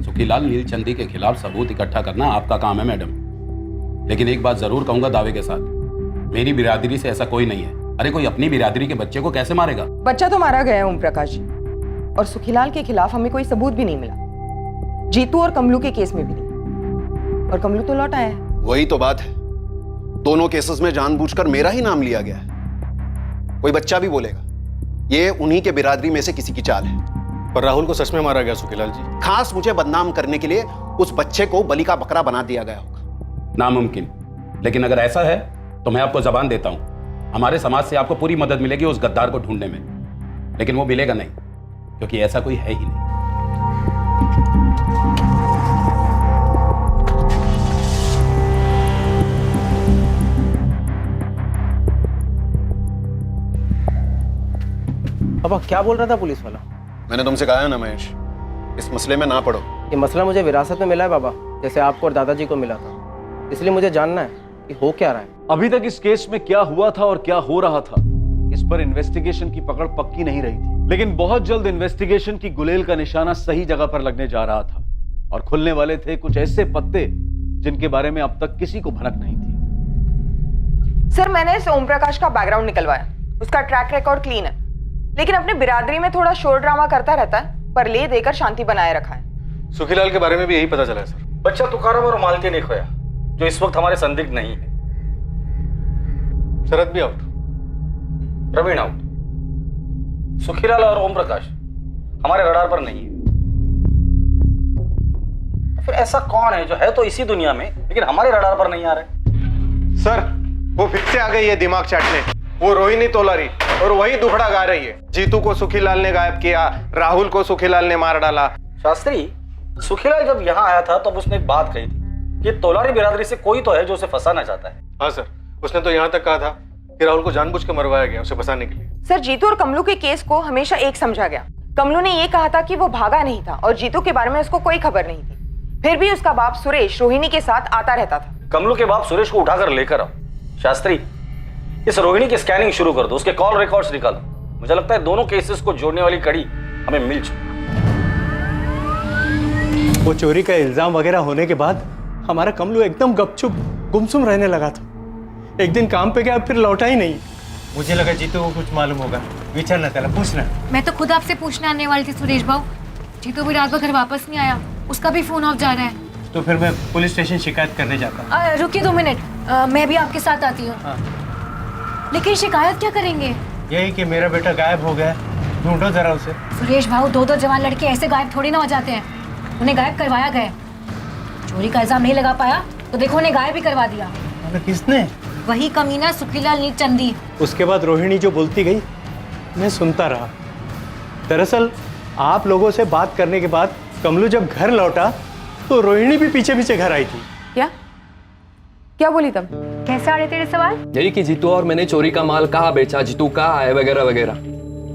[SPEAKER 17] सुखीलाल नीलचंदी के खिलाफ सबूत इकट्ठा करना आपका काम है मैडम, लेकिन एक बात जरूर कहूंगा दावे के साथ, मेरी बिरादरी से ऐसा कोई नहीं है। अरे कोई अपनी बिरादरी के बच्चे को कैसे मारेगा?
[SPEAKER 6] बच्चा तो मारा गया है ओम प्रकाश जी, और सुखीलाल के खिलाफ हमें कोई सबूत भी नहीं मिला। जीतू और कमलू के केस में भी नहीं, और कमलू तो लौट आया है।
[SPEAKER 20] वही तो बात है, दोनों केसेस में जानबूझकर मेरा ही नाम लिया गया है। कोई बच्चा भी बोलेगा ये उन्हीं के बिरादरी में से किसी की चाल है।
[SPEAKER 15] पर राहुल को सच में मारा गया सुखीलाल जी?
[SPEAKER 20] खास मुझे बदनाम करने के लिए उस बच्चे को बलि का बकरा बना दिया गया होगा।
[SPEAKER 17] नामुमकिन, लेकिन अगर ऐसा है तो मैं आपको जबान देता हूं, हमारे समाज से आपको पूरी मदद मिलेगी उस गद्दार को ढूंढने में, लेकिन वो मिलेगा नहीं क्योंकि ऐसा कोई है ही नहीं।
[SPEAKER 14] पापा क्या बोल रहा था पुलिस वाला?
[SPEAKER 20] मैंने तुमसे कहा है ना महेश, इस मसले में ना पड़ो।
[SPEAKER 14] ये मसला मुझे विरासत में मिला है बाबा, जैसे आपको और दादाजी को मिला था, इसलिए मुझे जानना है कि हो क्या रहा है।
[SPEAKER 4] अभी तक इस केस में क्या हुआ था और क्या हो रहा था, इस पर इन्वेस्टिगेशन की पकड़ पक्की नहीं रही थी, लेकिन बहुत जल्द इन्वेस्टिगेशन की गुलेल का निशाना सही जगह पर लगने जा रहा था और खुलने वाले थे कुछ ऐसे पत्ते जिनके बारे में अब तक किसी को भनक नहीं थी।
[SPEAKER 6] सर, मैंने इस ओम प्रकाश का बैकग्राउंड निकलवाया, उसका ट्रैक रिकॉर्ड क्लीन है, लेकिन अपने बिरादरी में थोड़ा शोर ड्रामा करता रहता है, पर ले देकर शांति बनाए रखा है।
[SPEAKER 15] सुखीलाल के बारे में भी यही पता चला है सर।
[SPEAKER 12] बच्चा तुकाराम और मालती ने खोया, जो इस वक्त हमारे संदिग्ध नहीं है।
[SPEAKER 15] शरद भी आउट,
[SPEAKER 12] प्रवीण आउट, सुखीलाल और ओम प्रकाश हमारे रडार पर नहीं है। फिर ऐसा कौन है जो है तो इसी दुनिया में लेकिन हमारे रडार पर नहीं आ रहे?
[SPEAKER 13] सर, वो फिर से आ गई है दिमाग चाटने, वो रोहिणी तोलारी, और वही दुखड़ा गा रही है। जीतू को सुखीलाल ने गायब किया, राहुल को सुखीलाल ने मार डाला।
[SPEAKER 12] शास्त्री, सुखीलाल जब यहाँ आया था तब उसने एक बात कही थी कि तोलारी बिरादरी से कोई तो है जो उसे फंसाना चाहता है।
[SPEAKER 15] हाँ सर, उसने तो यहाँ तक कहा था कि राहुल को जानबूझ के मरवाया गया उसे फंसाने के लिए।
[SPEAKER 6] सर, जीतू और कमलू के केस को हमेशा एक समझा गया। कमलू ने ये कहा था कि वो भागा नहीं था और जीतू के बारे में उसको कोई खबर नहीं थी, फिर भी उसका बाप सुरेश रोहिणी के साथ आता रहता था।
[SPEAKER 12] कमलू के बाप सुरेश को उठाकर लेकर आओ। शास्त्री, इस रोहिणी की स्कैनिंग शुरू कर दो, उसके कॉल रिकॉर्ड्स निकालो। मुझे लगता है दोनों केसेस को जोड़ने वाली कड़ी हमें मिल चुकी।
[SPEAKER 13] वो चोरी का इल्जाम वगैरह होने के बाद हमारा कमलू एकदम गपचुप गुमसुम रहने लगा था। एक दिन काम पे गया, फिर लौटा ही नहीं। मुझे लगा जीतू को कुछ मालूम होगा, विचारना त्याला पूछना।
[SPEAKER 8] मैं तो खुद आपसे पूछने आने वाली थी सुरेश भाऊ, जीतू भी रात भर घर वापस नहीं आया, उसका भी फोन ऑफ जा रहा है।
[SPEAKER 13] तो फिर मैं पुलिस स्टेशन शिकायत करने जाता।
[SPEAKER 8] रुकिए 2 मिनट, मैं भी आपके साथ आती हूँ। लेकिन शिकायत क्या करेंगे?
[SPEAKER 13] यही कि मेरा बेटा गायब हो गया, ढूंढो जरा उसे।
[SPEAKER 8] सुरेश भाऊ, 2 जवान लड़के ऐसे गायब थोड़ी ना हो जाते हैं, उन्हें गायब करवाया गया। चोरी का इल्जाम नहीं लगा पाया तो देखो उन्हें गायब भी करवा दिया।
[SPEAKER 13] किसने?
[SPEAKER 8] वही कमीना सुखीलाल नीलचंदी।
[SPEAKER 13] उसके बाद रोहिणी जो बोलती गई मैं सुनता रहा। दरअसल आप लोगों से बात करने के बाद कमलू जब घर लौटा तो रोहिणी भी पीछे पीछे घर आई थी।
[SPEAKER 6] क्या बोली तब? कैसे आ रहे तेरे सवाल?
[SPEAKER 3] यही कि जीतू और मैंने चोरी का माल कहाँ बेचा, जीतू कहाँ है, वगैरह वगैरह।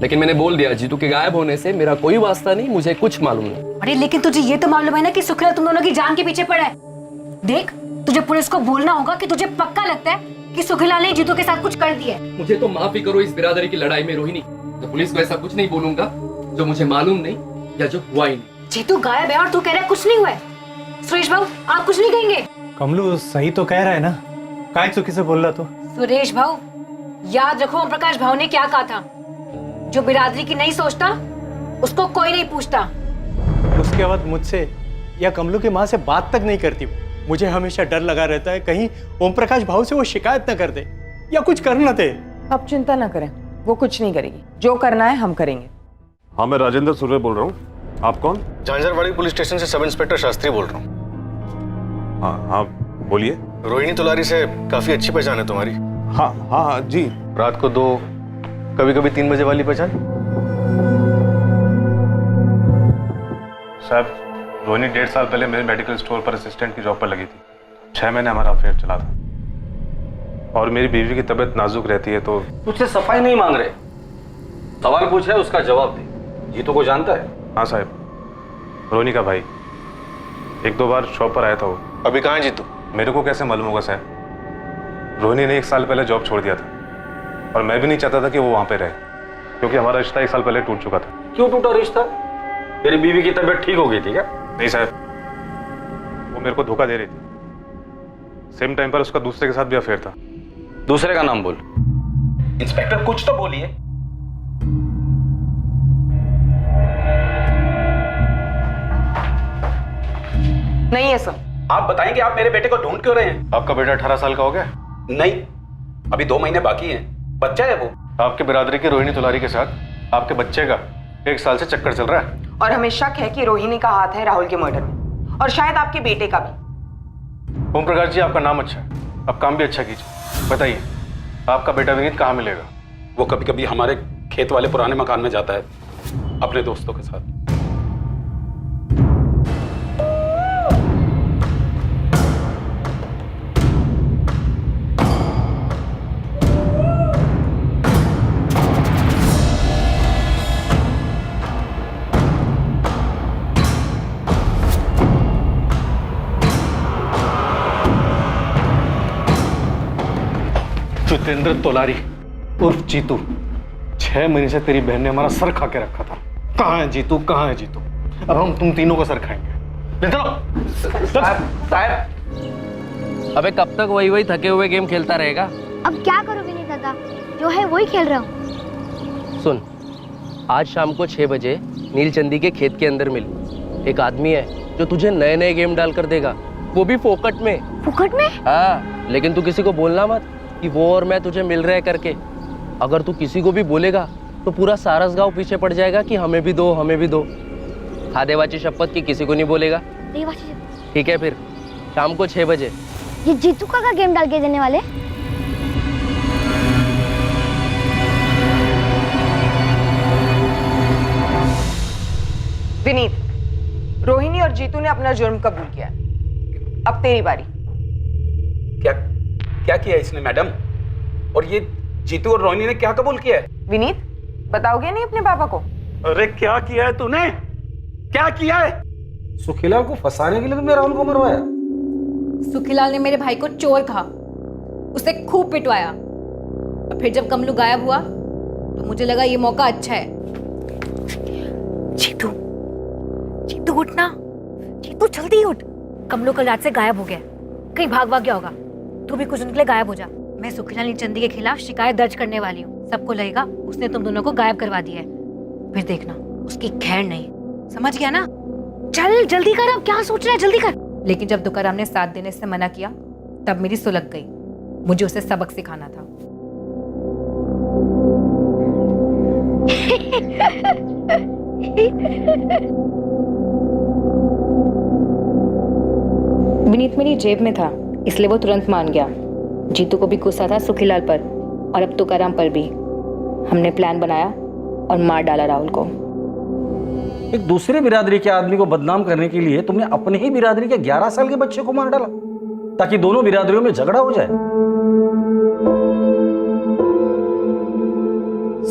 [SPEAKER 3] लेकिन मैंने बोल दिया जीतू के गायब होने से मेरा कोई वास्ता नहीं, मुझे कुछ मालूम नहीं।
[SPEAKER 8] अरे लेकिन तुझे ये तो मालूम है ना कि सुखीलाल तुम दोनों की जान के पीछे पड़ा है। देख, तुझे पुलिस को बोलना होगा कि तुझे पक्का लगता है कि सुखीलाल ने जीतू के साथ कुछ कर दिया है।
[SPEAKER 3] मुझे तो माफी करो इस बिरादरी की लड़ाई में रोहिणी, तो पुलिस को ऐसा कुछ नहीं बोलूंगा जो मुझे मालूम नहीं या जो हुआ ही नहीं।
[SPEAKER 8] जीतू गायब है और तू कह रहा है कुछ नहीं हुआ है। सुरेश भाऊ, आप कुछ नहीं कहेंगे?
[SPEAKER 13] कमलू सही तो कह रहा है ना, काय चुकी से बोल रहा तो।
[SPEAKER 8] सुरेश भाऊ, याद रखो ओम प्रकाश भाऊ ने क्या कहा था, जो बिरादरी की नहीं सोचता उसको कोई नहीं पूछता।
[SPEAKER 13] उसके बाद मुझसे या कमलू की माँ से बात तक नहीं करती। मुझे हमेशा डर लगा रहता है कहीं ओम प्रकाश भाऊ से वो शिकायत न कर दे या कुछ कर न दे।
[SPEAKER 6] अब चिंता न करें, वो कुछ नहीं करेगी, जो करना है हम करेंगे।
[SPEAKER 15] हाँ, मैं राजेंद्र सुर्वे बोल रहा हूँ। आप कौन? झांझरवाड़ी पुलिस स्टेशन से सब इंस्पेक्टर शास्त्री बोल रहा हूँ। हाँ हाँ, बोलिए। रोहिणी तुलारी से काफी अच्छी पहचान है तुम्हारी। हाँ हाँ हाँ जी। रात को 2, कभी-कभी 3 बजे वाली पहचान?
[SPEAKER 21] साहब, रोहिणी 1.5 साल पहले मेरे मेडिकल स्टोर पर असिस्टेंट की जॉब पर लगी थी। 6 महीने हमारा अफेयर चला था और मेरी बीवी की तबीयत नाजुक रहती है तो।
[SPEAKER 12] तुझसे सफाई नहीं मांग रहे, सवाल पूछे उसका जवाब दे। जीतू को जानता है?
[SPEAKER 21] हाँ साहब, रोहिणी का भाई 1-2 बार शॉप पर आया था वो।
[SPEAKER 15] अभी कहाँ है जीतू?
[SPEAKER 21] मेरे को कैसे मालूम होगा साहब? रोहिणी ने 1 साल पहले जॉब छोड़ दिया था। और मैं भी नहीं चाहता था कि वो वहां पे रहे, क्योंकि हमारा रिश्ता 1 साल पहले टूट चुका था।
[SPEAKER 12] क्यों टूटा रिश्ता? तेरी बीवी की तबीयत ठीक हो गई थी क्या?
[SPEAKER 21] नहीं साहब, वो मेरे को धोखा दे रही थी। सेम टाइम पर उसका दूसरे के साथ भी अफेयर था।
[SPEAKER 12] दूसरे का नाम बोल।
[SPEAKER 17] इंस्पेक्टर कुछ तो बोलिए।
[SPEAKER 6] नहीं है सर।
[SPEAKER 17] आप बताएंगे आप मेरे बेटे को ढूंढ क्यों रहे हैं?
[SPEAKER 15] आपका बेटा 18 साल का हो गया?
[SPEAKER 17] नहीं, अभी 2 महीने बाकी हैं। बच्चा है वो।
[SPEAKER 15] आपके बिरादरी की रोहिणी तुलारी के साथ आपके बच्चे का 1 साल से चक्कर चल रहा है।
[SPEAKER 6] और हमें शक है कि रोहिणी का हाथ है राहुल के मर्डर में, और शायद आपके बेटे का भी।
[SPEAKER 15] ओम प्रकाश जी, आपका नाम अच्छा है, अब काम भी अच्छा कीजिए। बताइए, आपका बेटा विनीत कहाँ मिलेगा?
[SPEAKER 17] वो कभी कभी हमारे खेत वाले पुराने मकान में जाता है अपने दोस्तों के साथ।
[SPEAKER 15] जितेंद्र तोलारी उर्फ जीतू, 6 महीने से तेरी बहन ने हमारा सर खा के रखा था। कहाँ है जीतू, कहाँ है जीतू? अब हम तुम तीनों का सर खाएंगे।
[SPEAKER 7] साहब, अबे कब तक वही थके हुए गेम खेलता रहेगा?
[SPEAKER 19] अब क्या करो विनीत दादा, जो है वही खेल रहा हूँ।
[SPEAKER 7] सुन, आज शाम को 6 बजे नीलचंदी के खेत के अंदर मिल। एक आदमी है जो तुझे नए नए गेम डाल कर देगा, वो भी फोकट में।
[SPEAKER 19] फोकट में?
[SPEAKER 7] हाँ, लेकिन तू किसी को बोलना मत कि वो और मैं तुझे मिल रहे करके। अगर तू किसी को भी बोलेगा तो पूरा सारस गांव पीछे पड़ जाएगा कि हमें भी दो, हमें भी दो। खादेवाची शपथ की किसी को नहीं बोलेगा। ठीक है, फिर शाम को 6 बजे।
[SPEAKER 19] ये जीतू का गेम डाल के देने वाले?
[SPEAKER 6] विनीत, रोहिणी और जीतू ने अपना जुर्म कबूल किया। अब तेरी बारी।
[SPEAKER 17] क्या किया इसने मैडम? और ये जीतू और रोहिणी ने क्या कबूल किया है?
[SPEAKER 6] विनीत, बताओगे नहीं अपने पापा को?
[SPEAKER 17] अरे क्या किया है तूने? क्या किया है?
[SPEAKER 12] सुखीलाल को फंसाने के लिए तुमने राहुल को मरवाया?
[SPEAKER 8] सुखीलाल ने मेरे भाई को चोर कहा, उसे खूब पिटवाया। और फिर जब कमलू गायब हुआ तो मुझे लगा ये मौका अच्छा है। जीतू, जीतू उठ ना, जीतू जल्दी उठ। कमलू कल रात से गायब हो गया, कहीं भाग गया होगा। तू भी कुछ दिन के लिए गायब हो जा। मैं सुखीलाल नीलचंदी के खिलाफ शिकायत दर्ज करने वाली हूँ। सबको लगेगा उसने तुम दोनों को गायब करवा दिया है। फिर देखना उसकी खैर नहीं। समझ गया ना? चल जल्दी कर, अब क्या सोच रहा है, जल्दी कर। लेकिन जब तुकाराम ने साथ देने से मना किया तब मेरी सुलग गई। मुझे उसे सबक सिखाना था। विनीत मेरी जेब में था, इसलिए वो तुरंत मान गया। जीतू को भी गुस्सा था सुखीलाल पर और अब तुकाराम पर भी। हमने प्लान बनाया और मार डाला राहुल को।
[SPEAKER 12] एक दूसरे बिरादरी के आदमी को बदनाम करने के लिए तुमने अपने ही बिरादरी के 11 साल के बच्चे को मार डाला ताकि दोनों बिरादरियों में झगड़ा हो जाए।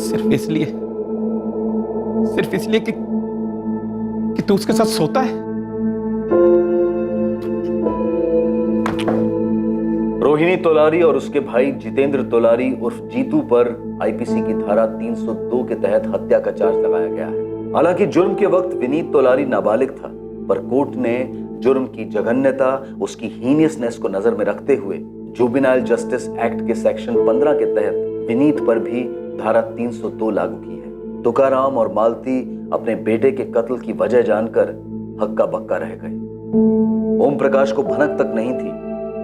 [SPEAKER 17] सिर्फ इसलिए कि तू उसके साथ सोता है।
[SPEAKER 4] रोहिणी तोलारी और उसके भाई जितेंद्र तोलारी उर्फ जीतू पर आईपीसी की धारा 302 के तहत हत्या का चार्ज लगाया गया है। हालांकि जुर्म के वक्त विनीत तोलारी नाबालिग था, पर कोर्ट ने जुर्म की जघन्यता, उसकी हीनियसनेस को नजर में रखते हुए जुवेनाइल जस्टिस एक्ट के सेक्शन 15 के तहत विनीत पर भी धारा 302 लागू की है। तुकाराम और मालती अपने बेटे के कत्ल की वजह जानकर हक्का बक्का रह गए। ओम प्रकाश को भनक तक नहीं थी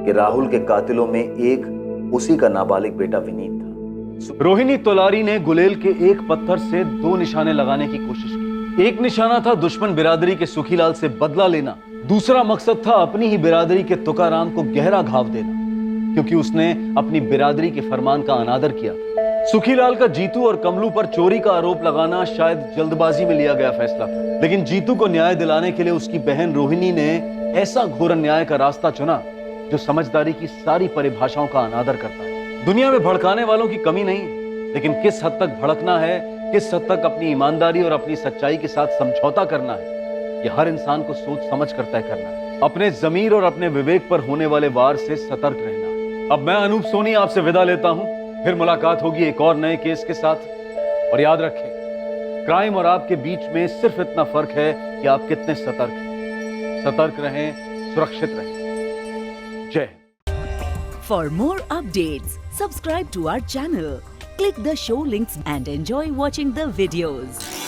[SPEAKER 4] कि राहुल के कातिलों में एक उसी का नाबालिग बेटा विनीत था। रोहिणी तोलारी ने गुलेल के एक पत्थर से 2 निशाने लगाने की कोशिश की। एक निशाना था दुश्मन बिरादरी के सुखीलाल से बदला लेना, दूसरा मकसद था अपनी ही बिरादरी के तुकाराम को गहरा घाव देना, क्योंकि उसने अपनी बिरादरी के फरमान का अनादर किया। सुखीलाल का जीतू और कमलू पर चोरी का आरोप लगाना शायद जल्दबाजी में लिया गया फैसला था, लेकिन जीतू को न्याय दिलाने के लिए उसकी बहन रोहिणी ने ऐसा घोर अन्याय का रास्ता चुना जो समझदारी की सारी परिभाषाओं का अनादर करता है। दुनिया में भड़काने वालों की कमी नहीं, लेकिन किस हद तक भड़कना है, किस हद तक अपनी ईमानदारी और अपनी सच्चाई के साथ समझौता करना है, यह हर इंसान को सोच समझ कर तय करना है। अपने जमीर और अपने विवेक पर होने वाले वार से सतर्क रहना। अब मैं अनूप सोनी आपसे विदा लेता हूं। फिर मुलाकात होगी एक और नए केस के साथ। और याद रखें, क्राइम और आपके बीच में सिर्फ इतना फर्क है कि आप कितने सतर्क हैं। सतर्क रहें, सुरक्षित रहें। जय Hind.
[SPEAKER 1] For more updates, subscribe to our channel, click the show links and enjoy watching the videos.